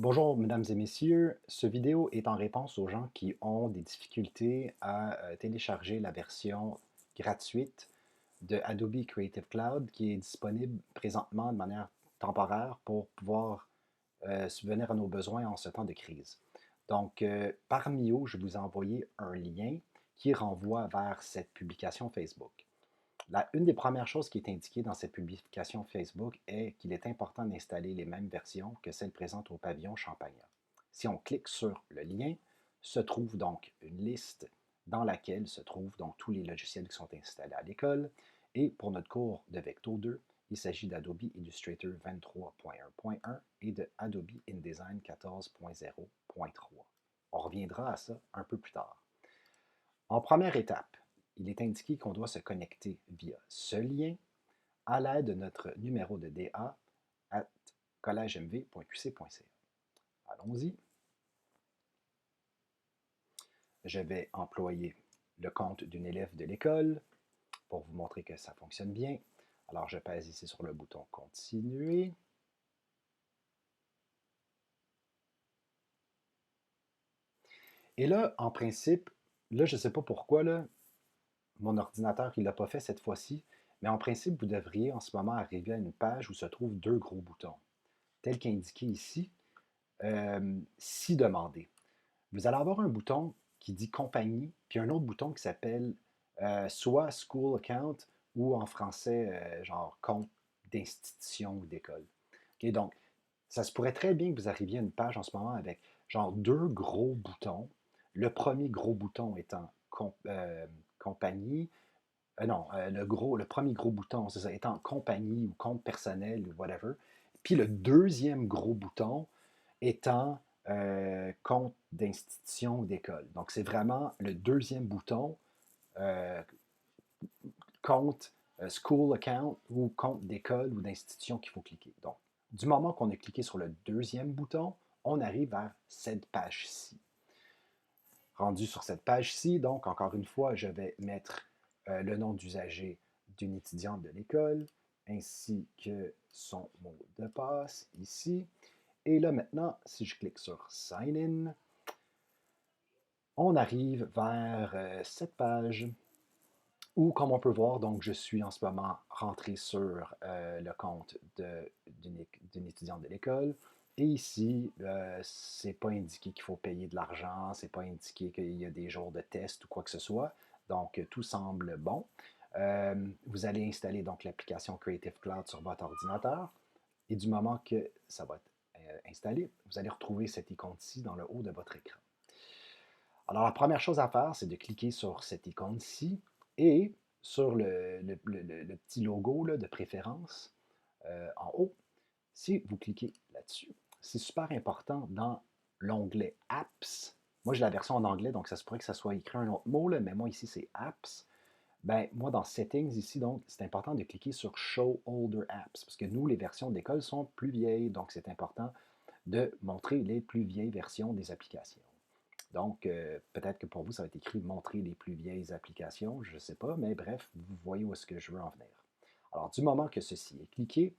Bonjour, mesdames et messieurs. Ce vidéo est en réponse aux gens qui ont des difficultés à télécharger la version gratuite de Adobe Creative Cloud qui est disponible présentement de manière temporaire pour pouvoir subvenir à nos besoins en ce temps de crise. Donc, par Mio, je vous ai envoyé un lien qui renvoie vers cette publication Facebook. Une des premières choses qui est indiquée dans cette publication Facebook est qu'il est important d'installer les mêmes versions que celles présentes au pavillon Champagnat. Si on clique sur le lien, se trouve donc une liste dans laquelle se trouvent donc tous les logiciels qui sont installés à l'école. Et pour notre cours de Vecto 2, il s'agit d'Adobe Illustrator 23.1.1 et de Adobe InDesign 14.0.3. On reviendra à ça un peu plus tard. En première étape, il est indiqué qu'on doit se connecter via ce lien à l'aide de notre numéro de DA at collegemv.qc.ca. Allons-y. Je vais employer le compte d'une élève de l'école pour vous montrer que ça fonctionne bien. Alors, je pèse ici sur le bouton « Continuer ». Et là, en principe, là, je ne sais pas pourquoi, là, mon ordinateur, il ne l'a pas fait cette fois-ci, mais en principe, vous devriez en ce moment arriver à une page où se trouvent deux gros boutons, tel qu'indiqué ici, si demandé. Vous allez avoir un bouton qui dit compagnie, puis un autre bouton qui s'appelle soit School Account ou en français, genre compte d'institution ou d'école. Okay, donc, ça se pourrait très bien que vous arriviez à une page en ce moment avec genre deux gros boutons. Le premier gros bouton étant compagnie. Non, le premier gros bouton, c'est ça, étant compagnie ou compte personnel ou whatever. Puis le deuxième gros bouton étant compte d'institution ou d'école. Donc, c'est vraiment le deuxième bouton, euh, compte school account ou compte d'école ou d'institution qu'il faut cliquer. Donc, du moment qu'on a cliqué sur le deuxième bouton, on arrive vers cette page-ci. Rendu sur cette page-ci, donc, encore une fois, je vais mettre le nom d'usager d'une étudiante de l'école, ainsi que son mot de passe ici. Et là, maintenant, si je clique sur Sign In, on arrive vers cette page où, comme on peut voir, donc, je suis en ce moment rentré sur le compte d'une étudiante de l'école. Et ici, ce n'est pas indiqué qu'il faut payer de l'argent, ce n'est pas indiqué qu'il y a des jours de test ou quoi que ce soit. Donc, tout semble bon. Vous allez installer donc l'application Creative Cloud sur votre ordinateur. Et du moment que ça va être installé, vous allez retrouver cette icône-ci dans le haut de votre écran. Alors, la première chose à faire, c'est de cliquer sur cette icône-ci et sur le petit logo là, de préférence en haut. Si vous cliquez là-dessus, c'est super important dans l'onglet Apps. Moi, j'ai la version en anglais, donc ça se pourrait que ça soit écrit un autre mot, là, mais moi, ici, c'est Apps. Ben, moi, dans Settings, ici, donc, c'est important de cliquer sur Show Older Apps, parce que nous, les versions d'école sont plus vieilles, donc c'est important de montrer les plus vieilles versions des applications. Donc, peut-être que pour vous, ça va être écrit Montrer les plus vieilles applications, je ne sais pas, mais bref, vous voyez où est-ce que je veux en venir. Alors, du moment que ceci est cliqué,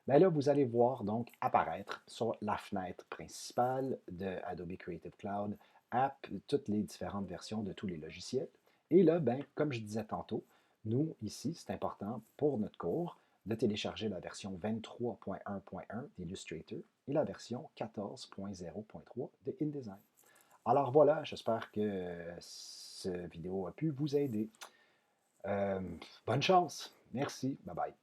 bien là, vous allez voir donc apparaître sur la fenêtre principale de Adobe Creative Cloud App, toutes les différentes versions de tous les logiciels. Et là, ben, comme je disais tantôt, nous, ici, c'est important pour notre cours de télécharger la version 23.1.1 d'Illustrator et la version 14.0.3 de InDesign. Alors voilà, j'espère que cette vidéo a pu vous aider. Bonne chance. Merci. Bye bye.